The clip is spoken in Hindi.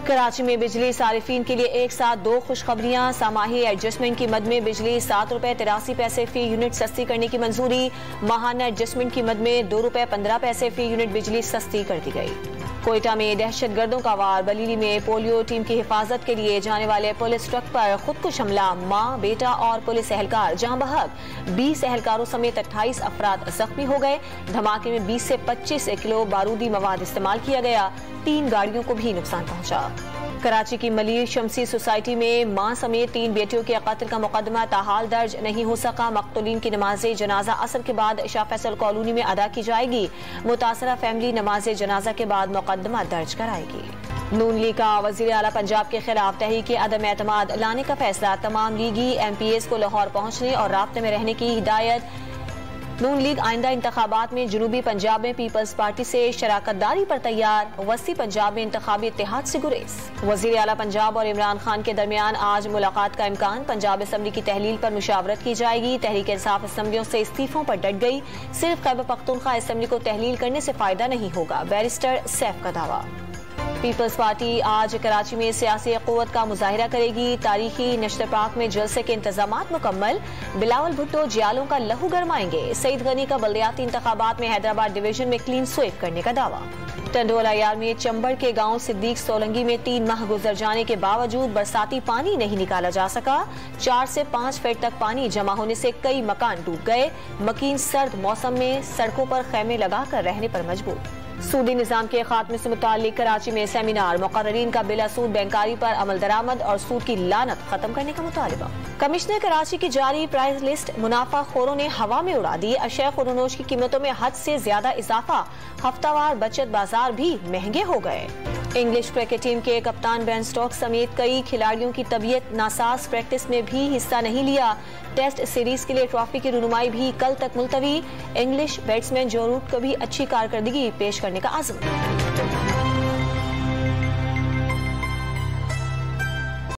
कराची में बिजली सारिफीन के लिए एक साथ दो खुशखबरियां। सामाही एडजस्टमेंट की मद में बिजली ₹7.83 फी यूनिट सस्ती करने की मंजूरी। माहाना एडजस्टमेंट की मद में ₹2.15 फी यूनिट बिजली सस्ती कर दी गई। कोयटा में दहशतगर्दों का वार। बलीली में पोलियो टीम की हिफाजत के लिए जाने वाले पुलिस ट्रक पर खुदकुश हमला। मां, बेटा और पुलिस एहलकार जहां बहक। 20 एहलकारों समेत 28 अफराद जख्मी हो गए। धमाके में 20 से 25 किलो बारूदी मवाद इस्तेमाल किया गया। 3 गाड़ियों को भी नुकसान पहुंचा। कराची की मलिर शमसी सोसाइटी में मां समेत 3 बेटियों के कत्ल का मुकदमा ताहाल दर्ज नहीं हो सका। मकतूलीन की नमाज जनाजा असर के बाद शाह फैसल कॉलोनी में अदा की जाएगी। मुतासरा फैमिली नमाज जनाजा के बाद मुकदमा दर्ज कराएगी। नून लीग का वजीर आला पंजाब के खिलाफ तहरीक अदम एतमाद लाने का फैसला। तमाम लीगी MPs को लाहौर पहुंचने और राब्ते में रहने की हिदायत। नून लीग आइंदा इंतखाबात में जनूबी पंजाब में पीपल्स पार्टी से शराकतदारी पर तैयार। वस्ती पंजाब में इंतखाबी इत्तेहाद से गुरेज। वजीर आला पंजाब और इमरान खान के दरमियान आज मुलाकात का इम्कान। पंजाब असम्बली की तहलील पर मुशावरत की जाएगी। तहरीक इंसाफ असम्बलियों से इस्तीफों पर डट गई। सिर्फ खैबर पख्तूनख्वा असम्बली को तहलील करने से फायदा नहीं होगा, बैरिस्टर सैफ का दावा। पीपल्स पार्टी आज कराची में सियासी क़ुव्वत का मुजाहिरा करेगी। तारीखी नश्तर पार्क में जलसे के इंतजामात मुकम्मल। बिलावल भुट्टो जियालों का लहू गरमाएंगे। सईद गनी का बल्दियाती इंतखाबात में हैदराबाद डिवीजन में क्लीन स्वीप करने का दावा। टंडोला यार में चंबड़ के गांव सिद्दीक सोलंगी में 3 माह गुजर जाने के बावजूद बरसाती पानी नहीं निकाला जा सका। 4 से 5 फीट तक पानी जमा होने से कई मकान डूब गए। मकीन सर्द मौसम में सड़कों पर खेमे लगाकर रहने पर मजबूर। सूदी निजाम के खात्मे से मुताल्लिक कराची में सेमिनार। मुकर्ररीन का बिला सूद बैंकारी पर अमल दरामद और सूद की लानत खत्म करने का मुतालिबा। कमिश्नर कराची की जारी प्राइस लिस्ट मुनाफा खोरों ने हवा में उड़ा दी। अशया खुर्नोश की कीमतों में हद से ज्यादा इजाफा। हफ्तावार बचत बाजार भी महंगे हो गए। इंग्लिश क्रिकेट टीम के कप्तान बेन स्टोक्स समेत कई खिलाड़ियों की तबीयत नासाज। प्रैक्टिस में भी हिस्सा नहीं लिया। टेस्ट सीरीज के लिए ट्रॉफी की रुनुमाई भी कल तक मुलतवी। इंग्लिश बैट्समैन जो रूट को भी अच्छी कारकर्दगी पेश करने का आज़म।